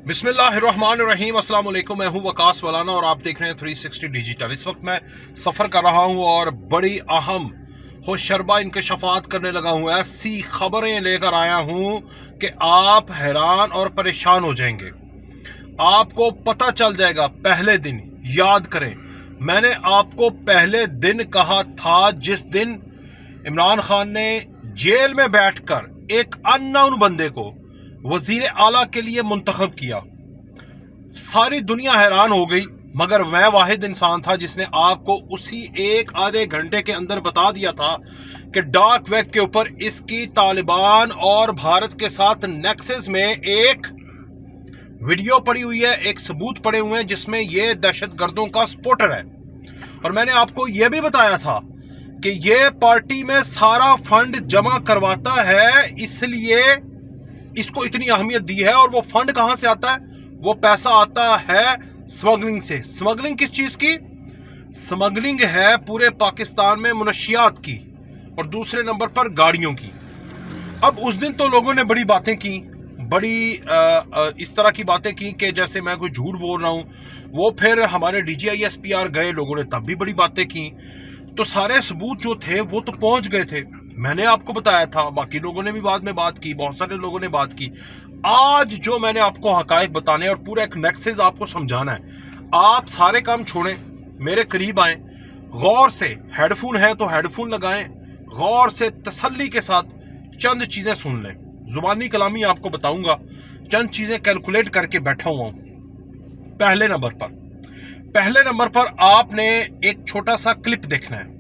बिस्मिल्लाहिर्रहमानिर्रहीम, अस्सलाम वालेकुम। मैं हूं वकास वलाना और आप देख रहे हैं 360 डिजिटल। इस वक्त मैं सफ़र कर रहा हूं और बड़ी अहम होशरबा इंकशाफात करने लगा हूं। ऐसी खबरें लेकर आया हूं कि आप हैरान और परेशान हो जाएंगे। आपको पता चल जाएगा पहले दिन। याद करें, मैंने आपको पहले दिन कहा था जिस दिन इमरान खान ने जेल में बैठकर एक अननोन बंदे को वजीर आला के लिए मुंतखब किया। सारी दुनिया हैरान हो गई, मगर मैं वाहिद इंसान था जिसने आपको उसी एक आधे घंटे के अंदर बता दिया था कि डार्क वेब के ऊपर इसकी तालिबान और भारत के साथ नेक्सस में एक वीडियो पड़ी हुई है, एक सबूत पड़े हुए हैं जिसमें यह दहशतगर्दों का सपोर्टर है। और मैंने आपको यह भी बताया था कि यह पार्टी में सारा फंड जमा करवाता है, इसलिए इसको इतनी अहमियत दी है। और वो फंड कहां से आता है? वो पैसा आता है स्मगलिंग से। स्मगलिंग किस चीज की? स्मगलिंग है पूरे पाकिस्तान में मुनशियात की और दूसरे नंबर पर गाड़ियों की। अब उस दिन तो लोगों ने बड़ी बातें की, बड़ी इस तरह की बातें की कि जैसे मैं कोई झूठ बोल रहा हूं। वो फिर हमारे DGI SPR गए, लोगों ने तब भी बड़ी बातें की। तो सारे सबूत जो थे वो तो पहुंच गए थे, मैंने आपको बताया था। बाकी लोगों ने भी बाद में बात की, बहुत सारे लोगों ने बात की। आज जो मैंने आपको हकायक बताने और पूरा एक नेक्सस आपको समझाना है, आप सारे काम छोड़ें, मेरे करीब आएं, गौर से हेडफोन है तो हेडफोन लगाएं, गौर से तसल्ली के साथ चंद चीजें सुन लें। जुबानी कलामी आपको बताऊंगा, चंद चीजें कैलकुलेट करके बैठा हुआ हूं। पहले नंबर पर आपने एक छोटा सा क्लिप देखना है।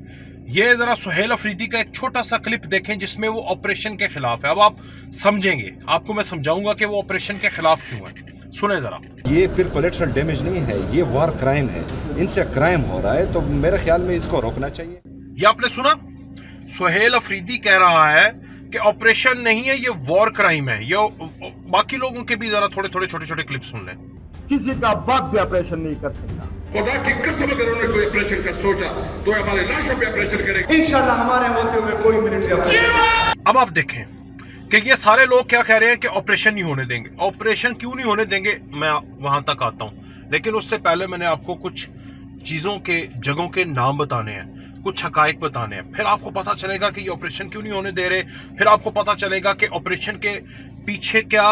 ये जरा सुहेल अफरीदी का एक छोटा सा क्लिप देखें जिसमें वो ऑपरेशन के खिलाफ है। अब आप समझेंगे, आपको मैं समझाऊंगा कि वो ऑपरेशन के खिलाफ क्यों है। सुने जरा। ये फिर कोलेटरल डैमेज नहीं है, ये वॉर क्राइम है, इनसे क्राइम हो रहा है, तो मेरे ख्याल में इसको रोकना चाहिए। ये आपने सुना, सुहेल अफरीदी कह रहा है कि ऑपरेशन नहीं है, ये वॉर क्राइम है। ये बाकी लोगों के भी जरा थोड़े थोड़े छोटे छोटे क्लिप सुन लें। किसी का बाप भी ऑपरेशन नहीं कर सकता। खुदा की कसम अगर उन्होंने कोई ऑपरेशन का सोचा तो हमारे लाशों पे ऑपरेशन करेंगे इंशाल्लाह हमारे होते हुए कोई मिलिट्री ऑपरेशन। अब आप देखें कि ये सारे लोग क्या कह रहे हैं कि ऑपरेशन नहीं होने देंगे। ऑपरेशन क्यों नहीं होने देंगे, मैं वहां तक आता हूं, लेकिन उससे पहले मैंने आपको कुछ चीजों के, जगहों के नाम बताने हैं, कुछ हकायक बताने हैं। फिर आपको पता चलेगा कि ये ऑपरेशन क्यों नहीं होने दे रहे। फिर आपको पता चलेगा कि ऑपरेशन के पीछे क्या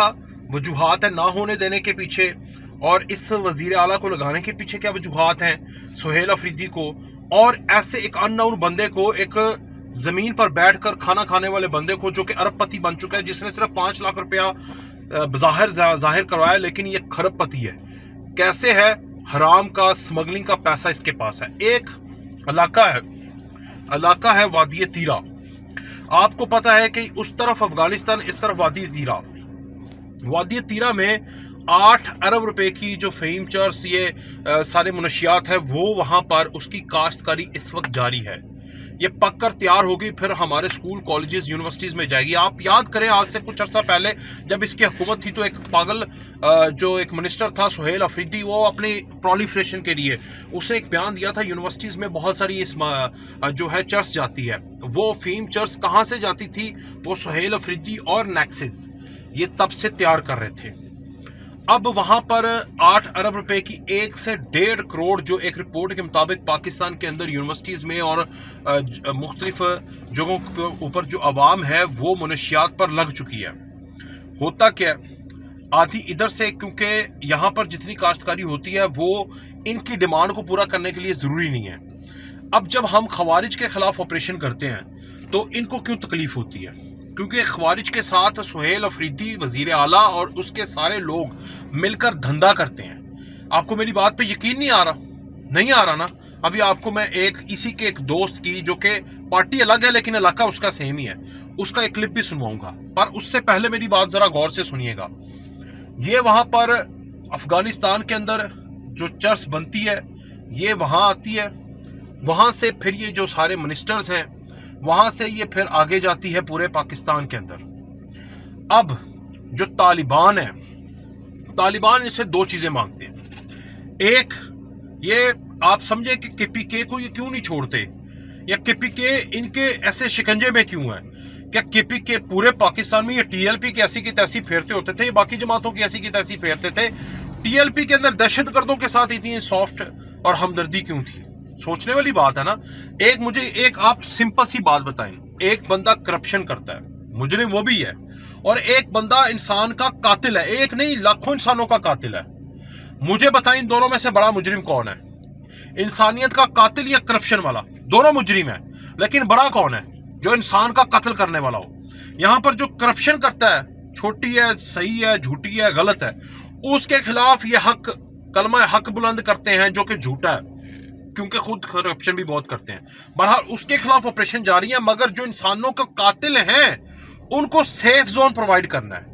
वजूहात है, ना होने देने के पीछे, और इस वजीर आला को लगाने के पीछे क्या वजूहात हैं, सुहेल अफरीदी को और ऐसे एक अननोन बंदे को, एक जमीन पर बैठकर खाना खाने वाले बंदे को, जो कि अरबपति बन चुका है, जिसने सिर्फ 5 लाख रुपया जाहिर करवाया, लेकिन ये खरबपति है। कैसे है? हराम का स्मगलिंग का पैसा इसके पास है। एक इलाका है वादी तीरा। आपको पता है कि उस तरफ अफगानिस्तान, इस तरफ वादी तीरा। वादी तीरा में 8 अरब रुपए की जो फ़हीम चर्च, ये सारे मुनशियात है, वो वहाँ पर उसकी काश्तकारी इस वक्त जारी है। ये पक कर तैयार होगी, फिर हमारे स्कूल, कॉलेजेस, यूनिवर्सिटीज़ में जाएगी। आप याद करें, आज से कुछ अर्सा पहले जब इसकी हुकूमत थी तो एक पागल जो एक मिनिस्टर था सुहेल अफरीदी, वो अपनी प्रोलिफरेशन के लिए उसने एक बयान दिया था, यूनिवर्सिटीज़ में बहुत सारी इस जो है चर्च जाती है। वो फ़हीम चर्च कहाँ से जाती थी? वो सुहेल अफरीदी और नेक्सस ये तब से तैयार कर रहे थे। अब वहां पर 8 अरब रुपए की 1 से 1.5 करोड़, जो एक रिपोर्ट के मुताबिक पाकिस्तान के अंदर यूनिवर्सिटीज़ में और मुख्तलिफ जगहों के ऊपर जो आवाम है वो मुनशियात पर लग चुकी है। होता क्या, आधी इधर से, क्योंकि यहाँ पर जितनी काश्तकारी होती है वो इनकी डिमांड को पूरा करने के लिए ज़रूरी नहीं है। अब जब हम खवारिज के खिलाफ ऑपरेशन करते हैं तो इनको क्यों तकलीफ होती है? क्योंकि खवारिज के साथ सुहेल अफरीदी, वजीर आला और उसके सारे लोग मिलकर धंधा करते हैं। आपको मेरी बात पे यकीन नहीं आ रहा ना? अभी आपको मैं इसी के एक दोस्त की, जो कि पार्टी अलग है लेकिन इलाका उसका सेम ही है, उसका एक क्लिप भी सुनवाऊंगा। पर उससे पहले मेरी बात जरा गौर से सुनिएगा। ये वहां पर अफगानिस्तान के अंदर जो चर्च बनती है, ये वहां आती है, वहां से फिर ये जो सारे मिनिस्टर्स हैं, वहां से ये फिर आगे जाती है पूरे पाकिस्तान के अंदर। अब जो तालिबान है, तालिबान इससे 2 चीजें मांगते हैं। एक, ये आप समझे कि KPK को ये क्यों नहीं छोड़ते, या KPK इनके ऐसे शिकंजे में क्यों है। क्या केपी के पूरे पाकिस्तान में ये टीएलपी की ऐसी की तैसी फेरते होते थे, बाकी जमातों की ऐसी की तैसी फेरते थे? टीएलपी के अंदर दहशतगर्दों के साथ इतनी सॉफ्ट और हमदर्दी क्यों थी? सोचने वाली बात है ना। एक आप सिंपल सी बात बताएं, एक बंदा करप्शन करता है, मुजरिम वो भी है, और एक बंदा इंसान का कातिल है, एक नहीं लाखों इंसानों का कातिल है। मुझे बताएं इन दोनों में से बड़ा मुजरिम कौन है? इंसानियत का कातिल या करप्शन वाला? दोनों मुजरिम है, लेकिन बड़ा कौन है? जो इंसान का कत्ल करने वाला हो। यहां पर जो करप्शन करता है, छोटी है, सही है, झूठी है, गलत है, उसके खिलाफ ये हक कलमा हक बुलंद करते हैं, जो कि झूठा है, क्योंकि खुद करप्शन भी बहुत करते हैं। बहरहाल उसके खिलाफ ऑपरेशन जारी है, मगर जो इंसानों का कातिल हैं उनको सेफ जोन प्रोवाइड करना है।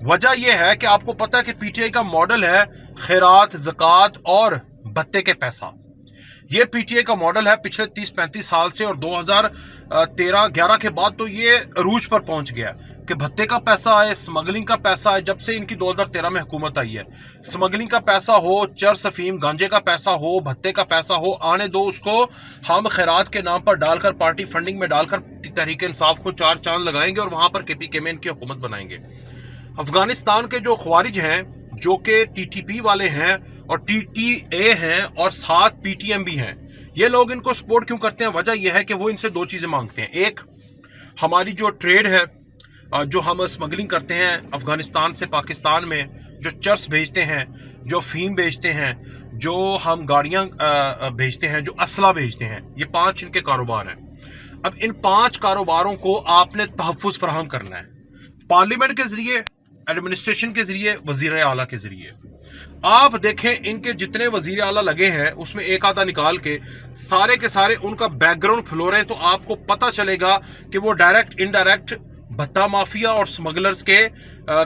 वजह यह है कि आपको पता है कि पीटीआई का मॉडल है खैरात, ज़कात और भत्ते के पैसा। ये पीटीआई का मॉडल है पिछले 30-35 साल से, और 2013-11 के बाद तो ये अरूज पर पहुंच गया कि भत्ते का पैसा है, स्मगलिंग का पैसा है। जब से इनकी 2013 में हुकूमत आई है, स्मगलिंग का पैसा हो, चरस अफीम गांजे का पैसा हो, भत्ते का पैसा हो, आने दो उसको। हम खैरात के नाम पर डालकर, पार्टी फंडिंग में डालकर तहरीक इंसाफ को 4 चांद लगाएंगे और वहां पर केपीके में इनकी हुकूमत बनाएंगे। अफगानिस्तान के जो ख्वारिज हैं, जो कि टीटीपी वाले हैं और टीटीए हैं और साथ पीटीएम भी हैं, ये लोग इनको सपोर्ट क्यों करते हैं? वजह यह है कि वो इनसे 2 चीज़ें मांगते हैं। एक, हमारी जो ट्रेड है, जो हम स्मगलिंग करते हैं अफगानिस्तान से पाकिस्तान में, जो चर्स भेजते हैं, जो फीम भेजते हैं, जो हम गाड़ियाँ भेजते हैं, जो असला भेजते हैं, ये 5 इनके कारोबार हैं। अब इन 5 कारोबारों को आपने तहफ़्फ़ुज़ फराहम करना है, पार्लियामेंट के ज़रिए, एडमिनिस्ट्रेशन के ज़रिए, वज़ीर आला के ज़रिए। आप देखें इनके जितने वज़ीर आला लगे हैं, उसमें एक आधा निकाल के सारे के सारे उनका बैकग्राउंड फ्लोरें, तो आपको पता चलेगा कि वो डायरेक्ट इनडायरेक्ट भत्ता माफिया और स्मगलर्स के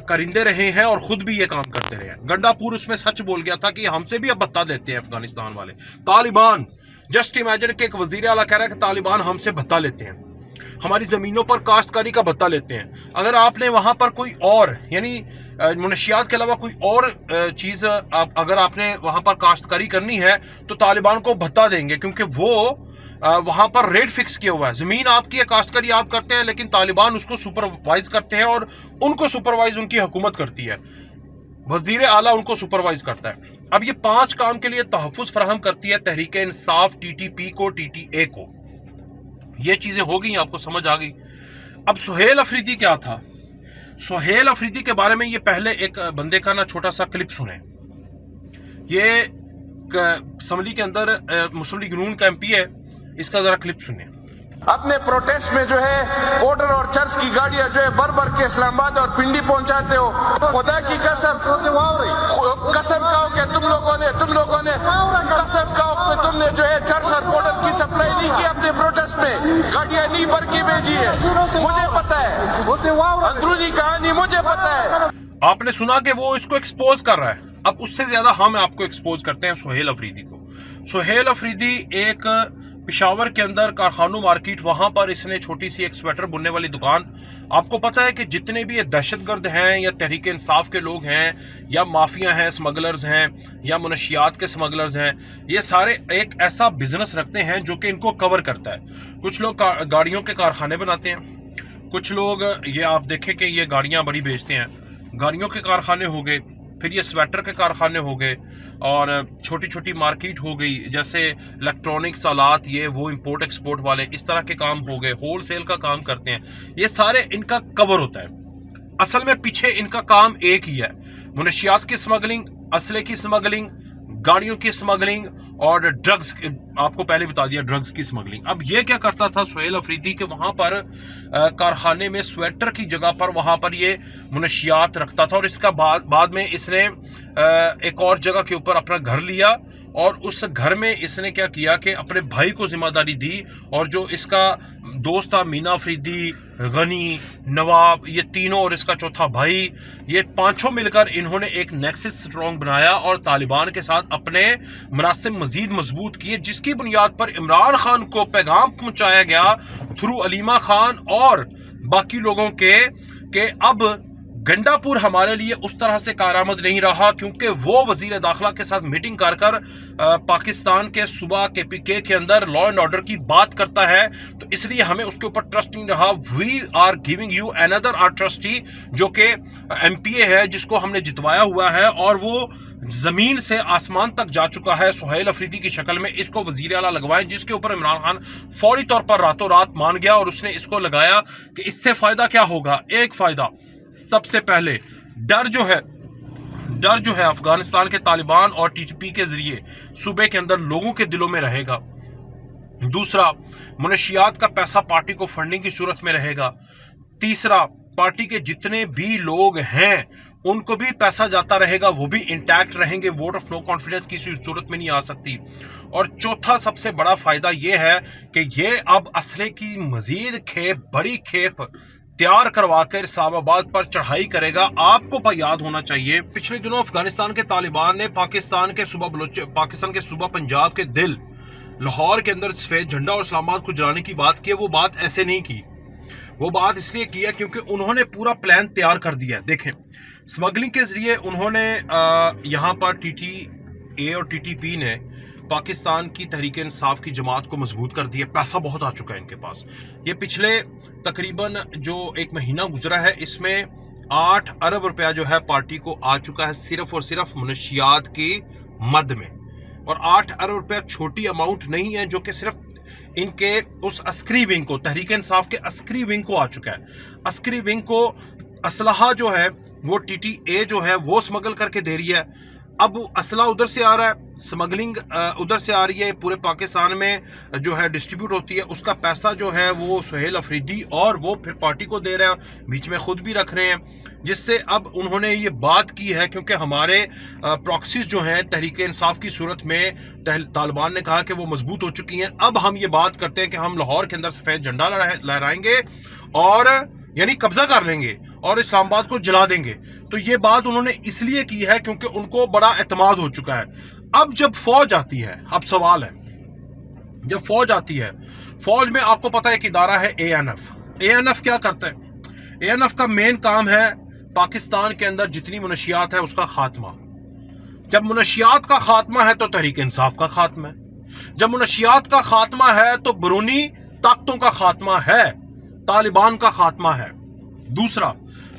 करिंदे रहे हैं और ख़ुद भी ये काम करते रहे हैं। गंडापुर उसमें सच बोल गया था कि हमसे भी अब भत्ता लेते हैं अफगानिस्तान वाले। तालिबान, जस्ट इमेजिन कि एक वज़ीर आला कह रहा है कि तालिबान हमसे भत्ता लेते हैं, हमारी ज़मीनों पर काश्तकारी का भत्ता लेते हैं। अगर आपने वहाँ पर कोई और, यानी मुनशियात के अलावा कोई और चीज़ अगर आपने वहाँ पर काश्तकारी करनी है, तो तालिबान को भत्ता देंगे, क्योंकि वो वहाँ पर रेट फिक्स किया हुआ है। ज़मीन आपकी है, काश्तकारी आप करते हैं, लेकिन तालिबान उसको सुपरवाइज करते हैं और उनको सुपरवाइज उनकी हुकूमत करती है, वज़ीर आला उनको सुपरवाइज करता है। अब ये 5 काम के लिए तहफ़्फ़ुज़ फराहम करती है तहरीक इंसाफ, टीटीपी को, टीटीए को। ये चीज़ें हो गई, आपको समझ आ गई। अब सुहेल अफरीदी क्या था? सुहेल अफरीदी के बारे में ये पहले एक बंदे का ना छोटा सा क्लिप सुने। ये असम्बली के अंदर मुस्लिम लीग नून का एमपी है, इसका जरा क्लिप सुनिए। अपने प्रोटेस्ट में जो है बॉर्डर और चर्च की गाड़ियां जो है भर के इस्लामाबाद और पिंडी पहुंचाते हो। खुदा की कसम खाओ कि तुम लोगों ने कसम खाओ कि तुमने जो है चर्च और बॉर्डर की सप्लाई नहीं की, अपने प्रोटेस्ट में गाड़ियां नहीं भर के भेजी है। मुझे पता है, अंदरूनी कहानी मुझे पता है। आपने सुना कि वो इसको एक्सपोज कर रहा है। अब उससे ज्यादा हम आपको एक्सपोज करते हैं सुहेल अफरीदी को। सुहेल अफरीदी एक पेशावर के अंदर कारखानों मार्केट, वहां पर इसने छोटी सी एक स्वेटर बुनने वाली दुकान। आपको पता है कि जितने भी ये दहशतगर्द हैं या तहरीक इंसाफ के लोग हैं या माफिया हैं, स्मगलर्स हैं या मुनशियात के स्मगलर्स हैं, ये सारे एक ऐसा बिजनेस रखते हैं जो कि इनको कवर करता है। कुछ लोग गाड़ियों के कारखाने बनाते हैं, कुछ लोग ये आप देखें कि ये गाड़ियाँ बड़ी बेचते हैं, गाड़ियों के कारखाने हो गए, फिर ये स्वेटर के कारखाने हो गए, और छोटी छोटी मार्केट हो गई, जैसे इलेक्ट्रॉनिक्स आलात, ये वो इंपोर्ट एक्सपोर्ट वाले, इस तरह के काम हो गए, होल सेल का काम करते हैं। ये सारे इनका कवर होता है। असल में पीछे इनका काम एक ही है, मुनशियात की स्मगलिंग, असले की स्मगलिंग, गाड़ियों की स्मगलिंग और ड्रग्स। आपको पहले बता दिया ड्रग्स की स्मगलिंग। अब ये क्या करता था सुहेल अफरीदी के वहाँ पर कारखाने में स्वेटर की जगह पर वहाँ पर ये मुनशियात रखता था, और इसका बाद में इसने एक और जगह के ऊपर अपना घर लिया, और उस घर में इसने क्या किया कि अपने भाई को जिम्मेदारी दी, और जो इसका दोस्त था मीना अफरीदी, गनी, नवाब, ये तीनों और इसका चौथा भाई, ये पांचों मिलकर इन्होंने एक नेक्सस स्ट्रॉन्ग बनाया और तालिबान के साथ अपने मुनासिब मजीद मजबूत किए, जिसकी बुनियाद पर इमरान खान को पैगाम पहुंचाया गया थ्रू अलीमा खान और बाकी लोगों के अब गंडापुर हमारे लिए उस तरह से कारआमद नहीं रहा, क्योंकि वो वजीर दाखिला के साथ मीटिंग कर कर पाकिस्तान के सूबा KPK के अंदर लॉ एंड ऑर्डर की बात करता है, तो इसलिए हमें उसके ऊपर ट्रस्ट नहीं रहा। We are giving you another uh trustee, जो कि MPA है, जिसको हमने जितवाया हुआ है और वो जमीन से आसमान तक जा चुका है सुहेल अफरीदी की शक्ल में। इसको वजीर आला लगवाएं, जिसके ऊपर इमरान खान फौरी तौर पर रातों रात मान गया और उसने इसको लगाया कि इससे फायदा क्या होगा। एक फायदा सबसे पहले डर जो है अफगानिस्तान के तालिबान और TTP के जरिए सूबे के अंदर लोगों के दिलों में रहेगा। दूसरा, मुनशियात का पैसा पार्टी को फंडिंग की सूरत में रहेगा। तीसरा, पार्टी के जितने भी लोग हैं उनको भी पैसा जाता रहेगा, वो भी इंटैक्ट रहेंगे, वोट ऑफ नो कॉन्फिडेंस की सूरत में नहीं आ सकती। और चौथा सबसे बड़ा फायदा ये है कि ये अब असले की मजीद बड़ी खेप तैयार करवा कर इस्लामाबाद पर चढ़ाई करेगा। आपको याद होना चाहिए, पिछले दिनों अफगानिस्तान के तालिबान ने पाकिस्तान के सूबा पंजाब के दिल लाहौर के अंदर सफेद झंडा और इस्लामाबाद को जलाने की बात की है। वो बात ऐसे नहीं की, वो बात इसलिए की है क्योंकि उन्होंने पूरा प्लान तैयार कर दिया है। देखें, स्मगलिंग के जरिए उन्होंने यहाँ पर TTA और TTP ने पाकिस्तान की तहरीक इंसाफ की जमात को मजबूत कर दिया। पैसा बहुत आ चुका है इनके पास। ये पिछले तकरीबन जो एक महीना गुजरा है, इसमें 8 अरब रुपया जो है पार्टी को आ चुका है सिर्फ और सिर्फ मुनशियात की मद में। और 8 अरब रुपया छोटी अमाउंट नहीं है, जो कि सिर्फ इनके उस अस्करी विंग को, तहरीक इंसाफ के अस्करी विंग को आ चुका है। अस्करी विंग को असलहा जो है वो TTA जो है वो स्मगल करके दे रही है। अब असला उधर से आ रहा है, स्मगलिंग उधर से आ रही है, पूरे पाकिस्तान में जो है डिस्ट्रीब्यूट होती है। उसका पैसा जो है वो सुहेल अफरीदी और वो फिर पार्टी को दे रहा है, बीच में खुद भी रख रहे हैं। जिससे अब उन्होंने ये बात की है, क्योंकि हमारे प्रॉक्सीज जो हैं तहरीक इंसाफ की सूरत में तालिबान ने कहा कि वो मजबूत हो चुकी हैं। अब हम ये बात करते हैं कि हम लाहौर के अंदर सफ़ेद झंडा लहराएंगे और यानी कब्जा कर लेंगे और इस्लामाबाद को जला देंगे। तो ये बात उन्होंने इसलिए की है क्योंकि उनको बड़ा एतमाद हो चुका है। अब जब फौज आती है, अब सवाल है, जब फौज आती है, फौज में आपको पता है एक इदारा है ANF क्या करता है? ANF का मेन काम है पाकिस्तान के अंदर जितनी मुनशियात है उसका खात्मा। जब मुनशियात का खात्मा है तो तहरीक इंसाफ का खात्मा है। जब मुनशियात का खात्मा है तो बरूनी ताकतों का खात्मा है, तालिबान का खात्मा है। दूसरा,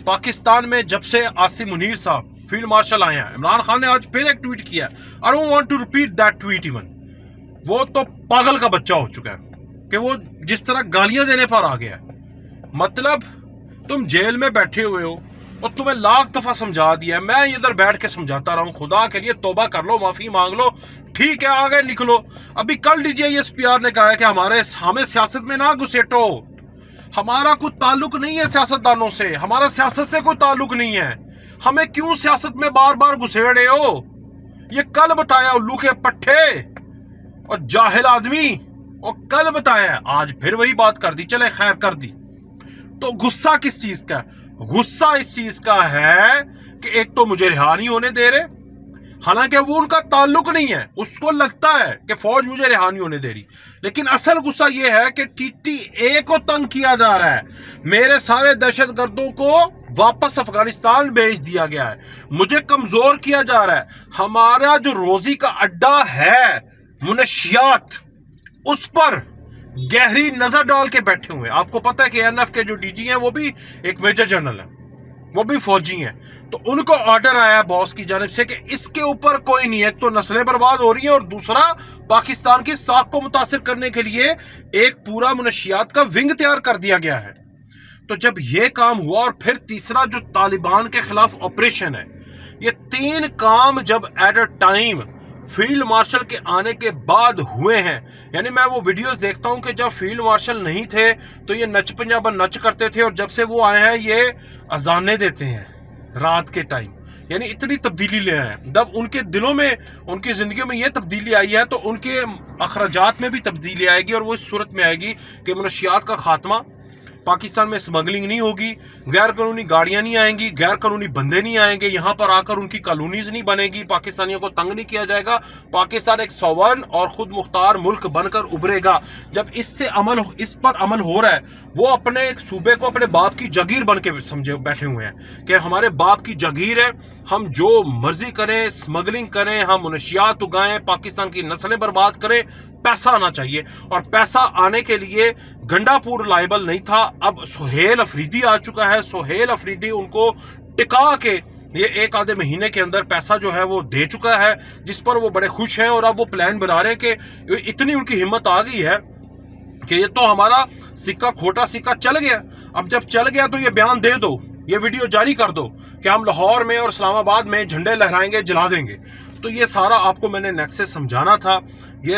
पाकिस्तान में जब से आसिम मुनीर साहब फील्ड मार्शल आए हैं, इमरान खान ने आज फिर एक ट्वीट किया, I don't want to repeat that tweet even. वो तो पागल का बच्चा हो चुका है कि वो जिस तरह गालियां देने पर आ गया है। मतलब तुम जेल में बैठे हुए हो और तुम्हें लाख दफा समझा दिया है, मैं इधर बैठ के समझाता रहा हूं, खुदा के लिए तौबा कर लो, माफी मांग लो, ठीक है आगे निकलो। अभी कल DGI-SPR ने कहा है कि हमें सियासत में ना घुसेटो, हमारा कोई ताल्लुक नहीं है सियासतदानों से, हमारा सियासत से कोई ताल्लुक नहीं है, हमें क्यों सियासत में बार बार घुसेड़े हो। ये कल बताया उल्लू के पट्टे और जाहिल आदमी, और कल बताया, आज फिर वही बात कर दी। चले खैर कर दी। तो गुस्सा किस चीज का? गुस्सा इस चीज का है कि एक तो मुझे रिहा नहीं होने दे रहे, हालांकि वो उनका ताल्लुक नहीं है, उसको लगता है कि फौज मुझे रिहा नहीं होने दे रही, लेकिन असल गुस्सा ये है कि TTA को तंग किया जा रहा है, मेरे सारे दहशतगर्दों को वापस अफगानिस्तान भेज दिया गया है, मुझे कमजोर किया जा रहा है। हमारा जो रोजी का अड्डा है मुनशियात, उस पर गहरी नजर डाल के बैठे हुए हैं। आपको पता है कि ANF के जो DG हैं वो भी एक मेजर जनरल है, वो भी फौजी हैं। तो उनको ऑर्डर आया है बॉस की जानिब से कि इसके ऊपर कोई नहीं है, तो नस्लें बर्बाद हो रही हैं, और दूसरा पाकिस्तान की साख को मुतासिर करने के लिए एक पूरा मुनशियात का विंग तैयार कर दिया गया है। तो जब ये काम हुआ, और फिर तीसरा जो तालिबान के खिलाफ ऑपरेशन है, ये 3 काम जब at a time field marshal के आने के बाद हुए हैं। यानी मैं वो वीडियोस देखता हूं कि जब फील्ड मार्शल नहीं थे तो ये नच पंजाबन नच करते थे, और जब से वो आए हैं ये अजाने देते हैं रात के टाइम। यानी इतनी तब्दीली ले आए हैं। जब उनके दिलों में, उनकी जिंदगियों में ये तब्दीली आई है तो उनके अखराजात में भी तब्दीली आएगी, और वो इस सूरत में आएगी कि मुनशियात का खात्मा, पाकिस्तान में स्मगलिंग नहीं होगी, गैर कानूनी गाड़ियां नहीं आएंगी, गैर कानूनी बंदे नहीं आएंगे, यहाँ पर आकर उनकी कॉलोनीज नहीं बनेगी, पाकिस्तानियों को तंग नहीं किया जाएगा। पाकिस्तान एक सौवर्ण और खुद मुख्तार मुल्क बनकर उभरेगा। जब इस पर अमल हो रहा है, वो अपने एक सूबे को अपने बाप की जागीर बन के समझे बैठे हुए हैं कि हमारे बाप की जागीर है, हम जो मर्जी करें, स्मगलिंग करें, हम मनशियात उगाएं, पाकिस्तान की नस्लें बर्बाद करें, पैसा आना चाहिए। और पैसा आने के लिए गंडापुर लायबल नहीं था, अब सुहेल अफरीदी आ चुका है। सुहेल अफरीदी उनको टिका के ये एक आधे महीने के अंदर पैसा जो है वो दे चुका है, जिस पर वो बड़े खुश हैं। और अब वो प्लान बना रहे हैं कि इतनी उनकी हिम्मत आ गई है कि ये तो हमारा सिक्का, खोटा सिक्का चल गया, अब जब चल गया तो ये बयान दे दो, ये वीडियो जारी कर दो कि हम लाहौर में और इस्लामाबाद में झंडे लहराएंगे, जला देंगे। तो ये सारा आपको मैंने नेक्सस समझाना था। ये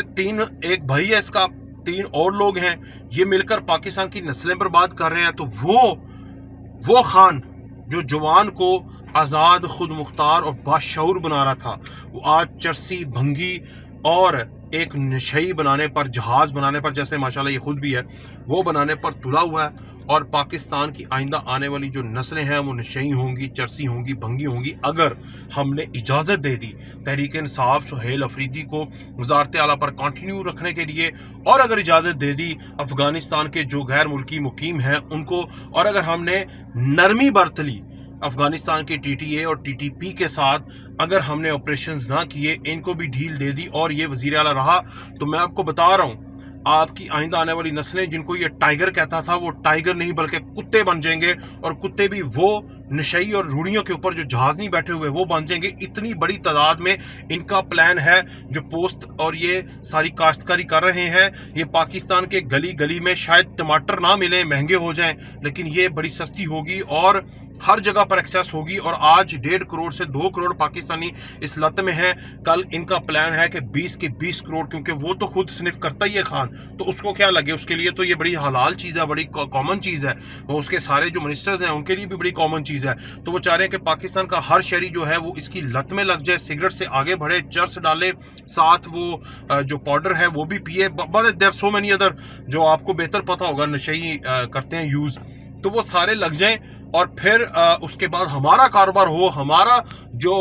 एक भाई है इसका, 3 और लोग हैं, ये मिलकर पाकिस्तान की नस्लें बर्बाद कर रहे हैं। तो वो खान जो जवान को आज़ाद, खुद मुख्तार और बाशऊर बना रहा था, वो आज चरसी, भंगी और एक नशई बनाने पर, जहाज़ बनाने पर, जैसे माशाल्लाह ये खुद भी है, वो बनाने पर तुला हुआ है। और पाकिस्तान की आइंदा आने वाली जो नस्लें हैं वो नशई होंगी, चरसी होंगी, भंगी होंगी, अगर हमने इजाज़त दे दी तहरीक इंसाफ सुहेल अफरीदी को वज़ारत आला पर कंटिन्यू रखने के लिए, और अगर इजाज़त दे दी अफ़गानिस्तान के जो गैर मुल्की मुकीम हैं उनको, और अगर हमने नरमी बरत ली अफ़गानिस्तान के TTA और TTP के साथ, अगर हमने ऑपरेशंस ना किए, इनको भी ढील दे दी और ये वज़ीर आला रहा, तो मैं आपको बता रहा हूँ आपकी आइंदा आने वाली नस्लें, जिनको ये टाइगर कहता था, वो टाइगर नहीं बल्कि कुत्ते बन जाएंगे। और कुत्ते भी वो नशई और रूढ़ियों के ऊपर जो जहाज नहीं बैठे हुए वो बन जाएंगे। इतनी बड़ी तादाद में इनका प्लान है जो पोस्ट और ये सारी काश्तकारी कर रहे हैं। ये पाकिस्तान के गली गली में शायद टमाटर ना मिले, महंगे हो जाएं, लेकिन ये बड़ी सस्ती होगी और हर जगह पर एक्सेस होगी। और आज 1.5 करोड़ से 2 करोड़ पाकिस्तानी इस लत में हैं। कल इनका प्लान है कि 20 के 20 करोड़, क्योंकि वो तो खुद स्निफ करता ही है खान, तो उसको क्या लगे, उसके लिए तो ये बड़ी हलाल चीज़ है, बड़ी कॉमन चीज़ है। वो उसके सारे जो मिनिस्टर्स हैं उनके लिए भी बड़ी कॉमन चीज़ है। तो वो चाह रहे हैं कि पाकिस्तान का हर शहरी जो है वो इसकी लत में लग जाए, सिगरेट से आगे बढ़े, चर्स डाले, साथ वो जो पाउडर है वो भी पिए। बड़े देयर सो मेनी अदर जो आपको बेहतर पता होगा नशई करते हैं यूज़, तो वो सारे लग जाएं और फिर उसके बाद हमारा कारोबार हो। हमारा जो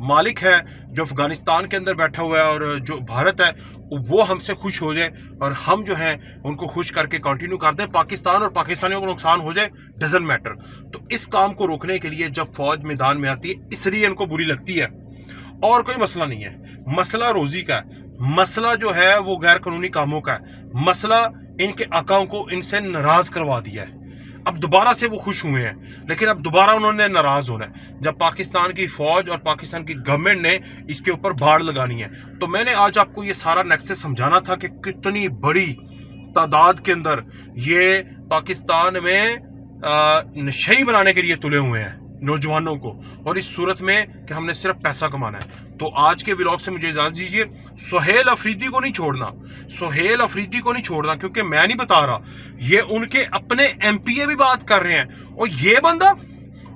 मालिक है जो अफगानिस्तान के अंदर बैठा हुआ है और जो भारत है, वो हमसे खुश हो जाए और हम जो हैं उनको खुश करके कंटिन्यू कर दें। पाकिस्तान और पाकिस्तानियों को नुकसान हो जाए, डजंट मैटर। तो इस काम को रोकने के लिए जब फौज मैदान में आती है, इसलिए इनको बुरी लगती है, और कोई मसला नहीं है। मसला रोजी का है, मसला जो है वो गैर कानूनी कामों का है, मसला इनके आकाओं को इनसे नाराज करवा दिया है। अब दोबारा से वो खुश हुए हैं, लेकिन अब दोबारा उन्होंने नाराज होना है जब पाकिस्तान की फौज और पाकिस्तान की गवर्नमेंट ने इसके ऊपर बाड़ लगानी है। तो मैंने आज आपको ये सारा नेक्सस समझाना था कि कितनी बड़ी तादाद के अंदर ये पाकिस्तान में नशई बनाने के लिए तुले हुए हैं नौजवानों को, और इस सूरत में कि हमने सिर्फ पैसा कमाना है। तो आज के व्लॉग से मुझे इजाज़त दीजिए। सुहेल अफरीदी को नहीं छोड़ना, सुहेल अफरीदी को नहीं छोड़ना, क्योंकि मैं नहीं बता रहा, ये उनके अपने MPA भी बात कर रहे हैं। और ये बंदा,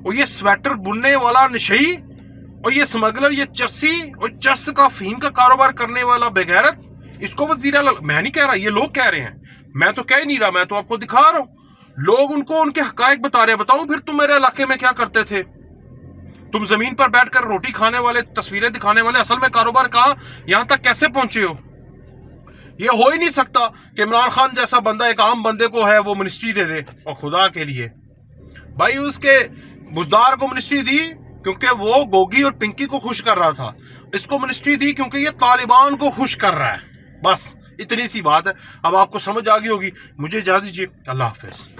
और ये स्वेटर बुनने वाला नशई, और ये स्मगलर, ये चरसी और चरस का फीम का कारोबार करने वाला बेगैरत, इसको वज़ीर आला, मैं नहीं कह रहा, ये लोग कह रहे हैं, मैं तो कह ही नहीं रहा, मैं तो आपको दिखा रहा हूँ। लोग उनको उनके हकायक बता रहे हैं। बताओ फिर तुम मेरे इलाके में क्या करते थे? तुम जमीन पर बैठकर रोटी खाने वाले, तस्वीरें दिखाने वाले, असल में कारोबार कहाँ, यहां तक कैसे पहुंचे हो? ये हो ही नहीं सकता कि इमरान खान जैसा बंदा एक आम बंदे को है वो मिनिस्ट्री दे दे। और खुदा के लिए भाई, उसके बुजदार को मिनिस्ट्री दी क्योंकि वो गोगी और पिंकी को खुश कर रहा था, इसको मिनिस्ट्री दी क्योंकि ये तालिबान को खुश कर रहा है। बस इतनी सी बात है। अब आपको समझ आ गई होगी। मुझे इजाज़त दीजिए, अल्लाह हाफिज़।